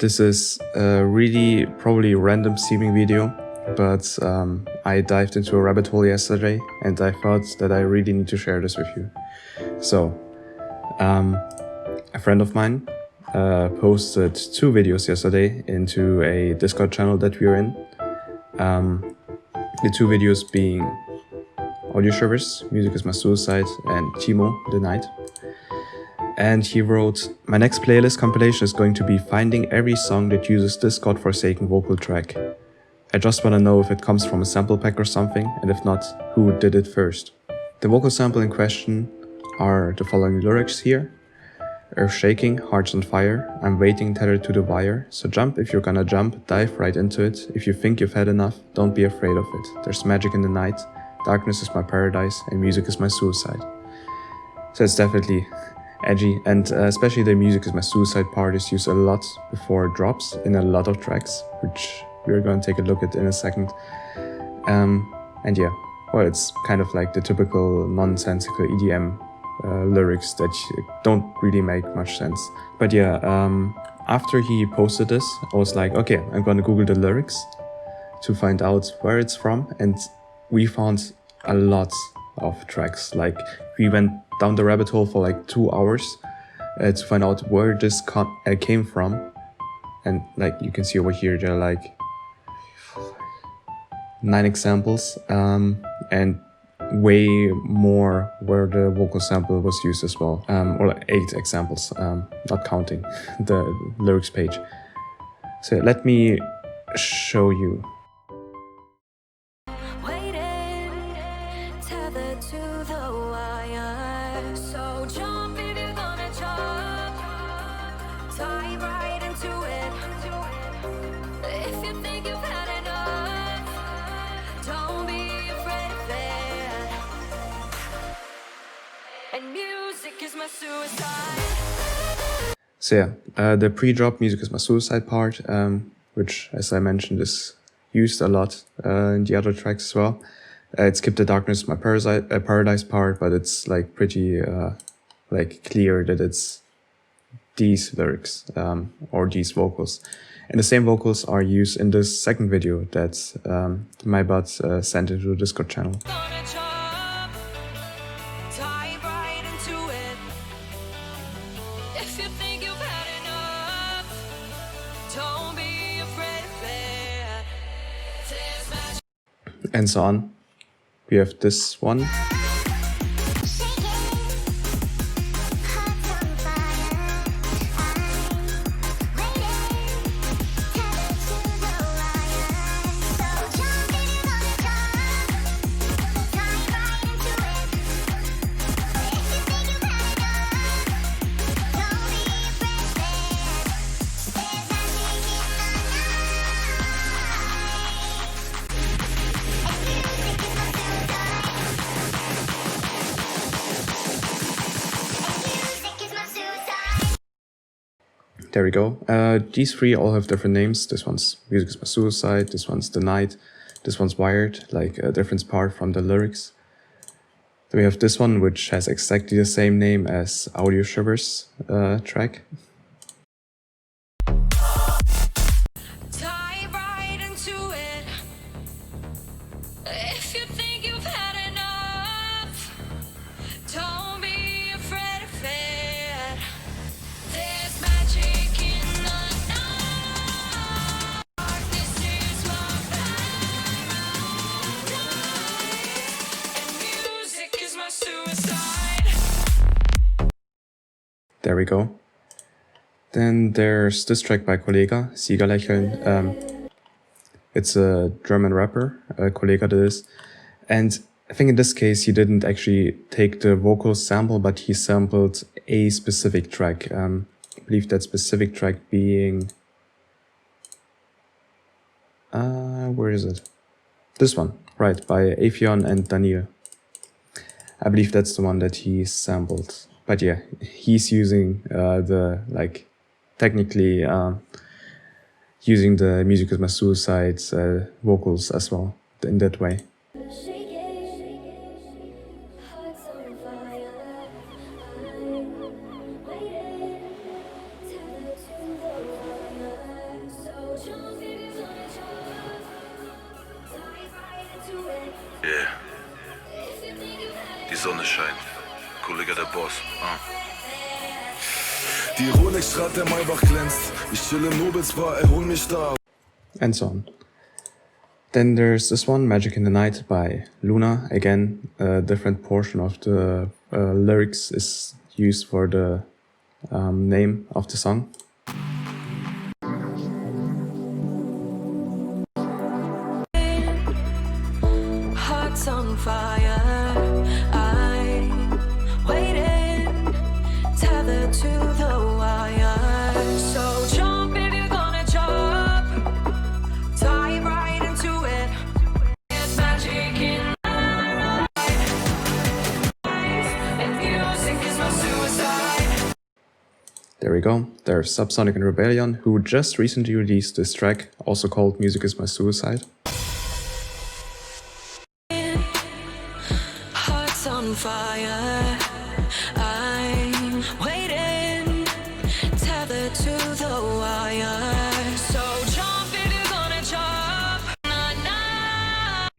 This is a really probably random seeming video, but I dived into a rabbit hole yesterday and I thought that I really need to share this with you. So, a friend of mine posted 2 videos yesterday into a Discord channel that we're in. The 2 videos being Audio Shivers, Music is My Suicide, and Timo, The Night. And he wrote, "My next playlist compilation is going to be finding every song that uses this godforsaken vocal track. I just want to know if it comes from a sample pack or something, and if not, who did it first." The vocal sample in question are the following lyrics here. "Earth shaking, hearts on fire, I'm waiting tethered to the wire, so jump if you're gonna jump, dive right into it. If you think you've had enough, don't be afraid of it. There's magic in the night, darkness is my paradise, and music is my suicide." So it's definitely edgy, and especially the music is my suicide part is used a lot before it drops in a lot of tracks, which we're going to take a look at in a second. And yeah, well, it's kind of like the typical nonsensical EDM lyrics that don't really make much sense. But yeah, after he posted this, I was like, okay, I'm gonna Google the lyrics to find out where it's from, and we found a lot of tracks. Like, we went down the rabbit hole for like 2 hours to find out where this came from. And like you can see over here, there are like 9 examples and way more where the vocal sample was used as well, or like 8 examples, not counting the lyrics page. So let me show you. So yeah, the pre-drop Music is My Suicide part, which, as I mentioned, is used a lot in the other tracks as well. It skipped the Darkness is My Paradise part, but it's like pretty like clear that it's these lyrics or these vocals. And the same vocals are used in this second video that my bud sent into the Discord channel. And so on. We have this one. There we go. These 3 all have different names. This one's Music is My Suicide, this one's The Night, this one's Wired, like a different part from the lyrics. Then we have this one, which has exactly the same name as Audio Shivers track. There we go. Then there's this track by Kollega, Siegerlächeln. It's a German rapper, Kollega that is. And I think in this case, he didn't actually take the vocal sample, but he sampled a specific track. I believe that specific track being... where is it? This one, right, by Afion and Daniel. I believe that's the one that he sampled. But yeah, he's using the, like, technically using the Music is My Suicide vocals as well in that way. Sonne scheint. Kollege der Boss. Die Rolex-Strahl, der Maybach glänzt. Ich chill im Nobelsbar, hol mich da. And so on. Then there's this one, Magic in the Night by Luna. Again, a different portion of the lyrics is used for the name of the song. Hearts on fire, I'm waiting, tethered to the wire. So jump if you're gonna jump, dive right into it. There's magic in my life, and music is my suicide. There we go. There's Subsonic and Rebellion, who just recently released this track, also called Music is My Suicide. Hearts on fire, I'm waiting, tethered to the wire. So jump if you're gonna jump. Nah, nah.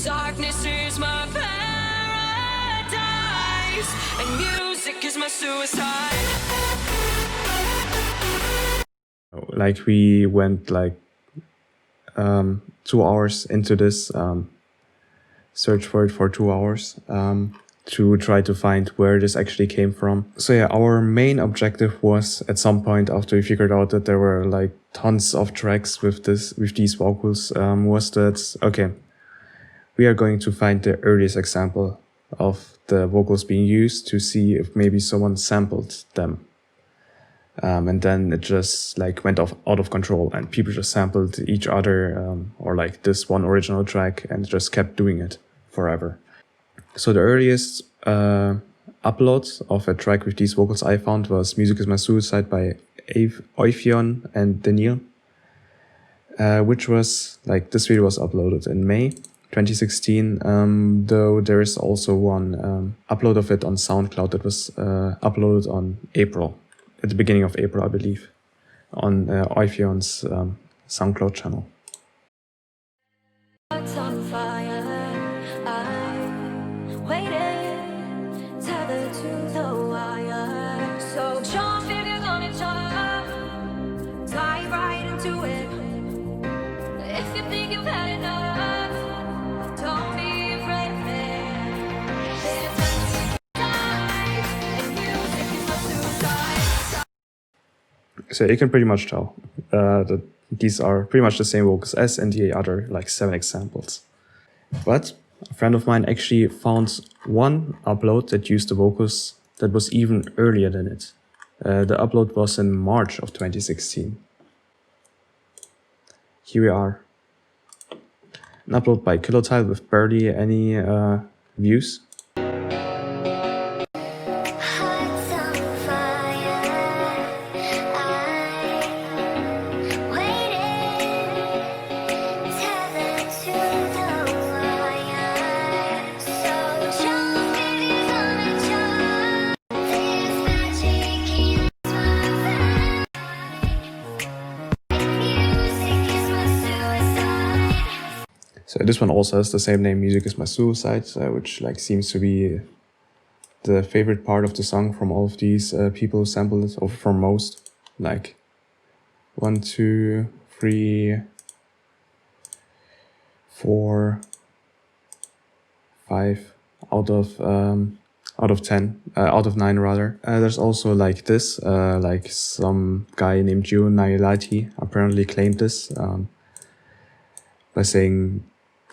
Darkness is my paradise, and music is my suicide. Like, we went like 2 hours into this, search for it for 2 hours to try to find where this actually came from. So yeah, our main objective was, at some point after we figured out that there were like tons of tracks with these vocals, was that, okay, we are going to find the earliest example of the vocals being used to see if maybe someone sampled them. And then it just like went out of control, and people just sampled each other, or like this one original track, and just kept doing it forever. So the earliest upload of a track with these vocals I found was Music is My Suicide by Euphion and Daniel, which was like, this video was uploaded in May 2016, though there is also one upload of it on SoundCloud that was uploaded on April. At the beginning of April, I believe, on Euphion's SoundCloud channel. Hearts on fire, I'm waiting, tethered to the wire. So jump if you're gonna jump, dive right into it. If you think you've had enough, don't be afraid, man. There's magic in life, and music is my suicide. So you can pretty much tell that these are pretty much the same vocals as in the other like 7 examples. But a friend of mine actually found one upload that used the vocals that was even earlier than it. The upload was in March of 2016. Here we are. An upload by Kilotile with barely any views. Hearts on fire, I'm waiting, tethered to the wire. So jump if you're gonna jump. There's magic in my life, and music is my suicide. So this one also has the same name, Music is My Suicide, which like seems to be the favorite part of the song from all of these people who sampled it, or from most. Like 1, 2, 3, 4, 5 out of 10, out of 9 rather. There's also like this, like some guy named Individuality apparently claimed this by saying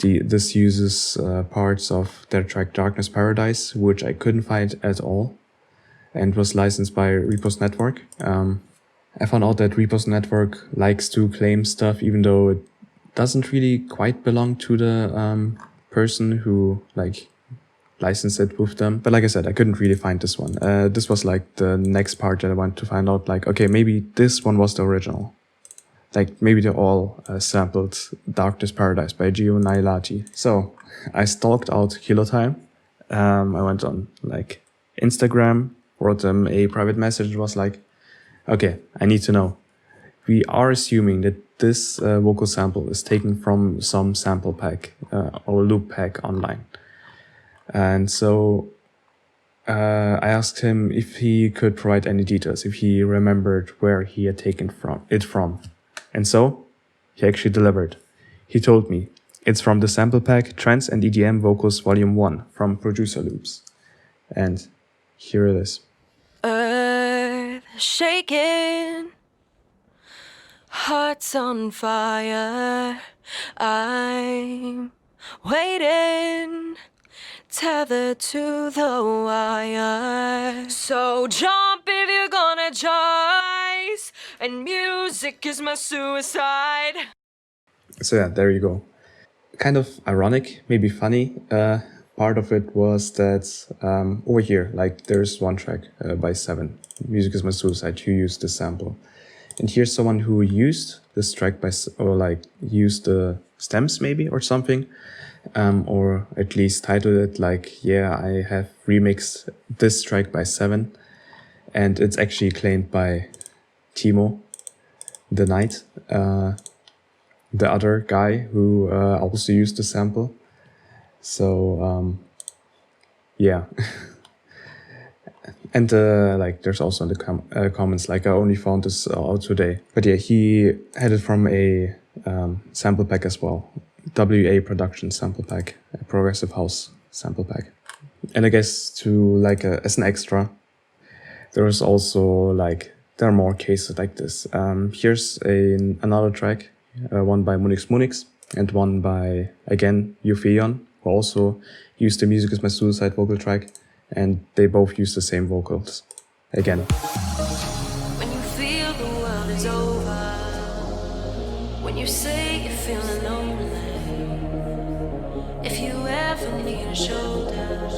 this uses parts of their track Darkness Paradise, which I couldn't find at all, and was licensed by Repost Network. I found out that Repost Network likes to claim stuff even though it doesn't really quite belong to the person who like licensed it with them. But like I said, I couldn't really find this one. This was like the next part that I wanted to find out, like, okay, maybe this one was the original. Like, maybe they all sampled Darkness Paradise by Gio Nailati. So I stalked out Kilotime. I went on like Instagram, wrote them a private message, was like, okay, I need to know. We are assuming that this vocal sample is taken from some sample pack or loop pack online. And so I asked him if he could provide any details, if he remembered where he had taken it from. And so, he actually delivered. He told me, it's from the sample pack Trance and EDM Vocals Volume 1 from Producer Loops. And here it is. Earth shaking, hearts on fire. I'm waiting, tethered to the wire. So jump if you're gonna join, and music is my suicide. So yeah, there you go. Kind of ironic, maybe funny. Part of it was that over here, like there's one track by Seven, Music is My Suicide, who used this sample. And here's someone who used this track or like used the stems maybe or something. Or at least titled it like, yeah, I have remixed this track by Seven. And it's actually claimed by Timo, the Knight, the other guy who also used the sample. So, yeah. And like, there's also in the comments, like I only found this out today. But yeah, he had it from a sample pack as well. WA Production sample pack, a progressive house sample pack. And I guess to like as an extra, there is also like, there are more cases like this. Here's another track, one by Munix and one by, again, Eupheon, who also used the Music is My Suicide vocal track, and they both use the same vocals. Again. When you feel the world is over, when you say you're feeling lonely, if you ever need a shoulder,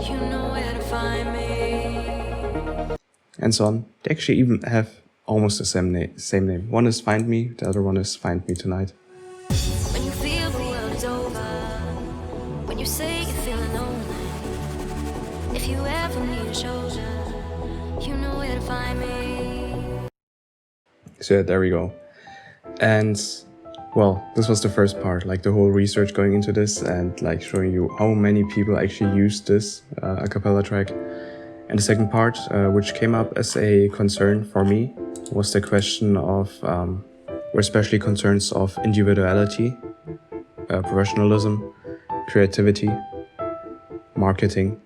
you know where to find me. And so on. They actually even have almost the same name. One is Find Me, the other one is Find Me Tonight. When you feel the world is over, when you say you're feeling lonely, if you ever need a shoulder, you know where to find me. So yeah, there we go. And well, this was the first part, like the whole research going into this and like showing you how many people actually used this a cappella track. And the second part, which came up as a concern for me, was the question of, or especially concerns of individuality, professionalism, creativity, marketing,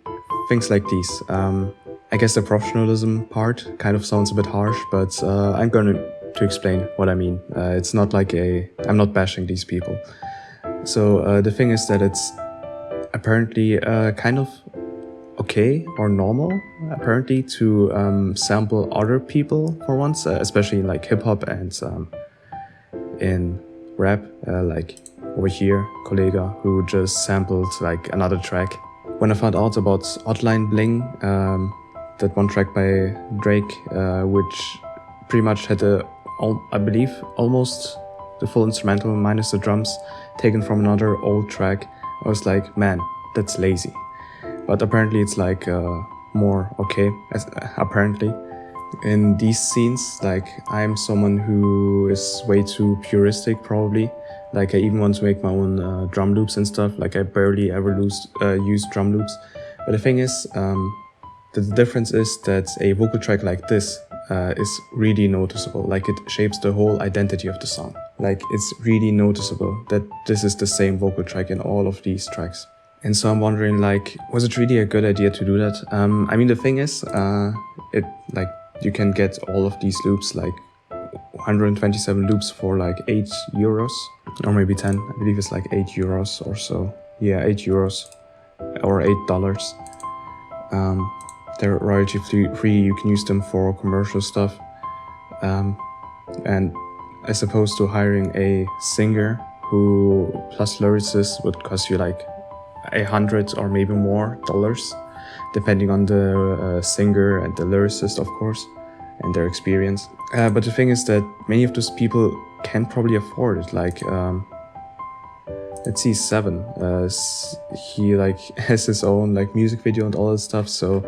things like these. I guess the professionalism part kind of sounds a bit harsh, but I'm going to explain what I mean. It's not like I'm not bashing these people. So the thing is that it's apparently kind of okay or normal, apparently, to sample other people for once, especially in like hip-hop and in rap, like over here, Kollega, who just sampled like another track. When I found out about Hotline Bling, that one track by Drake, which pretty much had I believe almost the full instrumental minus the drums taken from another old track, I was like, man, that's lazy. But apparently it's like more okay, apparently. In these scenes, like I'm someone who is way too puristic probably. Like I even want to make my own drum loops and stuff. Like I barely ever use drum loops. But the thing is, the difference is that a vocal track like this is really noticeable. Like it shapes the whole identity of the song. Like it's really noticeable that this is the same vocal track in all of these tracks. And so I'm wondering, like, was it really a good idea to do that? I mean, the thing is, like, you can get all of these loops, like 127 loops for like €8, or maybe 10. I believe it's like €8 or so. Yeah, €8 or $8. They're royalty free. You can use them for commercial stuff. And as opposed to hiring a singer who plus lyricist would cost you like $100 or maybe more dollars, depending on the singer and the lyricist, of course, and their experience. But the thing is that many of those people can probably afford it. Like, let's see, Seven. He like has his own like music video and all that stuff. So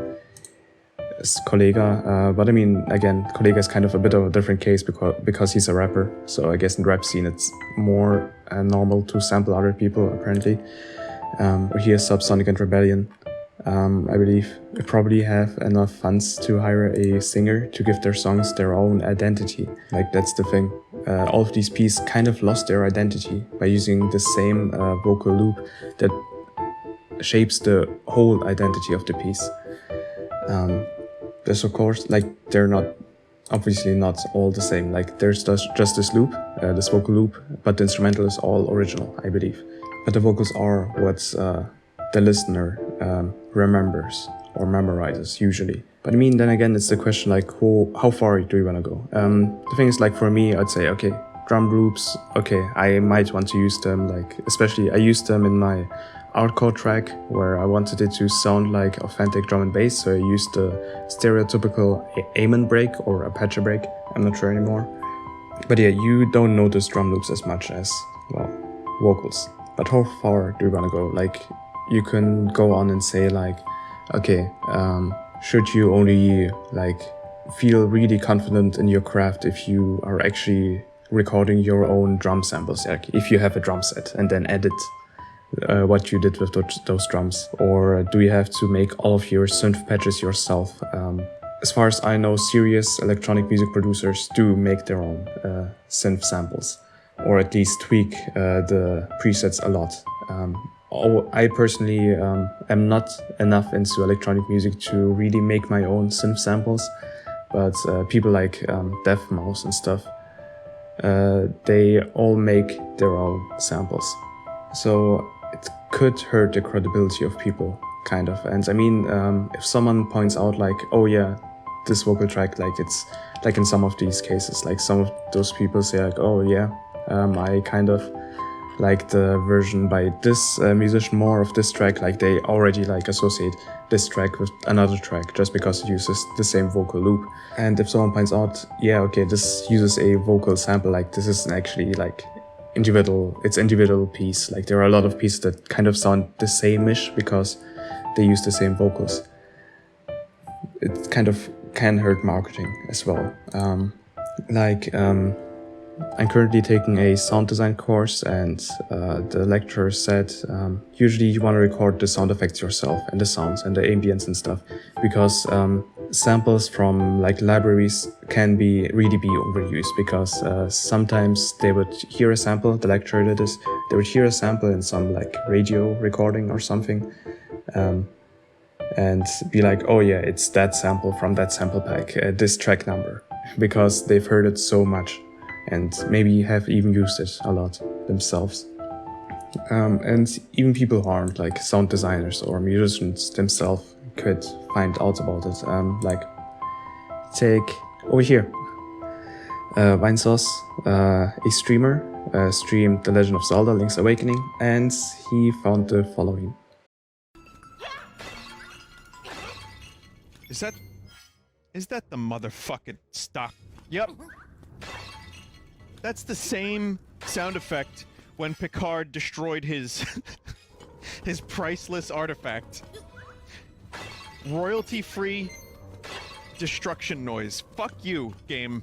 it's Kollega. But I mean, again, Kollega is kind of a bit of a different case because he's a rapper. So I guess in the rap scene, it's more normal to sample other people apparently. Or he has Subsonic and Rebellion. I believe they probably have enough funds to hire a singer to give their songs their own identity. Like, that's the thing. All of these pieces kind of lost their identity by using the same vocal loop that shapes the whole identity of the piece. There's of course, like, they're not, obviously not all the same. Like, there's just this loop, this vocal loop, but the instrumental is all original, I believe. But the vocals are what the listener remembers or memorizes usually. But I mean, then again, it's the question like, how far do you want to go? The thing is, like, for me, I'd say, okay, drum loops, okay, I might want to use them, like, especially I used them in my hardcore track where I wanted it to sound like authentic drum and bass, so I used the stereotypical Amon break or Apache break, I'm not sure anymore. But yeah, you don't notice drum loops as much as, well, vocals. But how far do you want to go? Like, you can go on and say like, okay, should you only like feel really confident in your craft if you are actually recording your own drum samples, like if you have a drum set and then edit what you did with those drums? Or do you have to make all of your synth patches yourself? As far as I know, serious electronic music producers do make their own synth samples, or at least tweak the presets a lot. I personally am not enough into electronic music to really make my own synth samples, but people like Mouse and stuff, they all make their own samples. So it could hurt the credibility of people, kind of. And I mean, if someone points out like, oh yeah, this vocal track, like it's like in some of these cases, like some of those people say like, oh yeah, I kind of like the version by this musician more of this track, like they already like associate this track with another track just because it uses the same vocal loop. And if someone points out, yeah, okay, this uses a vocal sample, like this isn't actually like individual piece. Like there are a lot of pieces that kind of sound the same-ish because they use the same vocals. It kind of can hurt marketing as well. I'm currently taking a sound design course, and the lecturer said usually you want to record the sound effects yourself and the sounds and the ambience and stuff, because samples from like libraries can really be overused, because sometimes they would hear a sample, the lecturer did this, they would hear a sample in some like radio recording or something, and be like, oh yeah, it's that sample from that sample pack, this track number, because they've heard it so much and maybe have even used it a lot themselves. And even people who aren't like sound designers or musicians themselves could find out about it. Like, take over here, Vinesauce, a streamer, streamed The Legend of Zelda: Link's Awakening, and he found the following. Is that the motherfucking stock? Yep. That's the same sound effect when Picard destroyed his his priceless artifact. Royalty-free destruction noise. Fuck you, game.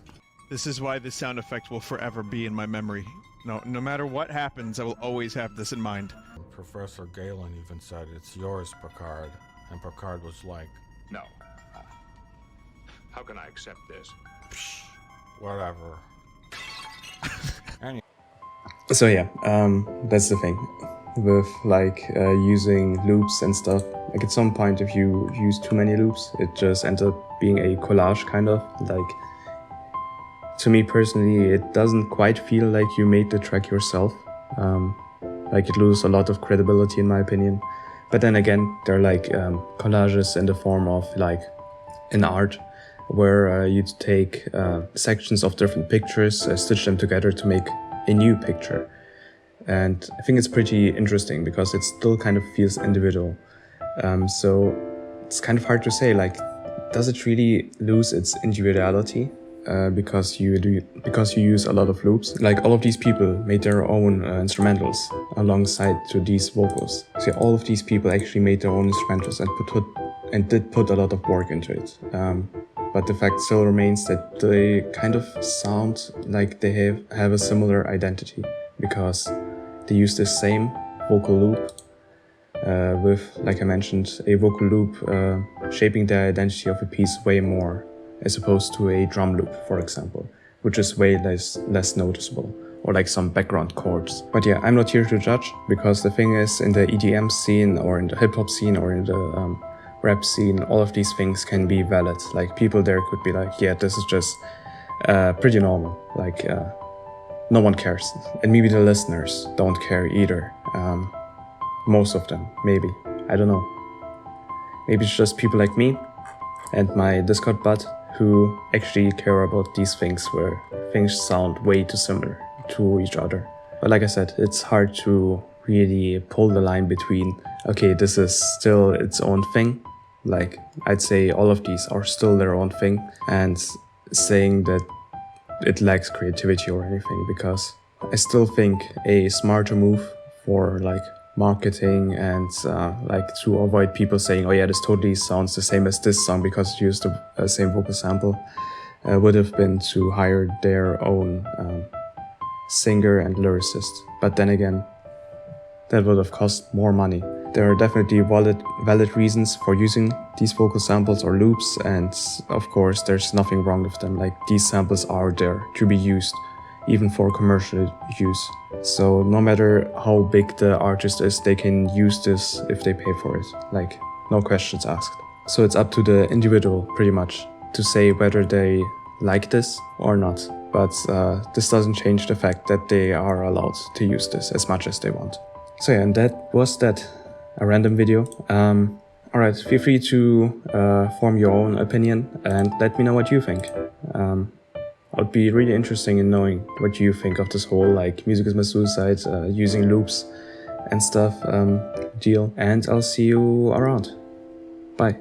This is why this sound effect will forever be in my memory. No matter what happens, I will always have this in mind. Professor Galen even said, "It's yours, Picard." And Picard was like, No. How can I accept this? Psh, whatever. So yeah, that's the thing with like using loops and stuff. Like at some point, if you use too many loops, it just ends up being a collage kind of. Like, to me personally, it doesn't quite feel like you made the track yourself. Like, it loses a lot of credibility in my opinion. But then again, they're like collages in the form of like an art, where you'd take sections of different pictures, stitch them together to make a new picture. And I think it's pretty interesting because it still kind of feels individual. So it's kind of hard to say, like, does it really lose its individuality because you use a lot of loops? Like, all of these people made their own instrumentals alongside to these vocals. So all of these people actually made their own instrumentals and did put a lot of work into it. But the fact still remains that they kind of sound like they have a similar identity, because they use the same vocal loop with, like I mentioned, a vocal loop shaping the identity of a piece way more, as opposed to a drum loop, for example, which is way less noticeable, or like some background chords. But yeah, I'm not here to judge, because the thing is, in the EDM scene, or in the hip-hop scene, or in the rap scene, all of these things can be valid. Like, people there could be like, yeah, this is just pretty normal, like no one cares. And maybe the listeners don't care either. Most of them, maybe, I don't know. Maybe it's just people like me and my Discord bot who actually care about these things, where things sound way too similar to each other. But like I said, it's hard to really pull the line between, okay, this is still its own thing. Like, I'd say all of these are still their own thing, and saying that it lacks creativity or anything, because I still think a smarter move for like marketing and like to avoid people saying, oh yeah, this totally sounds the same as this song because it used the same vocal sample, would have been to hire their own singer and lyricist. But then again, that would have cost more money. There are definitely valid reasons for using these vocal samples or loops, and of course there's nothing wrong with them. Like, these samples are there to be used, even for commercial use. So no matter how big the artist is, they can use this if they pay for it. Like, no questions asked. So it's up to the individual, pretty much, to say whether they like this or not. But this doesn't change the fact that they are allowed to use this as much as they want. So yeah, and that was that. A random video. Alright, feel free to form your own opinion and let me know what you think. I'd be really interested in knowing what you think of this whole, like, music is my suicide, using loops and stuff deal. And I'll see you around. Bye.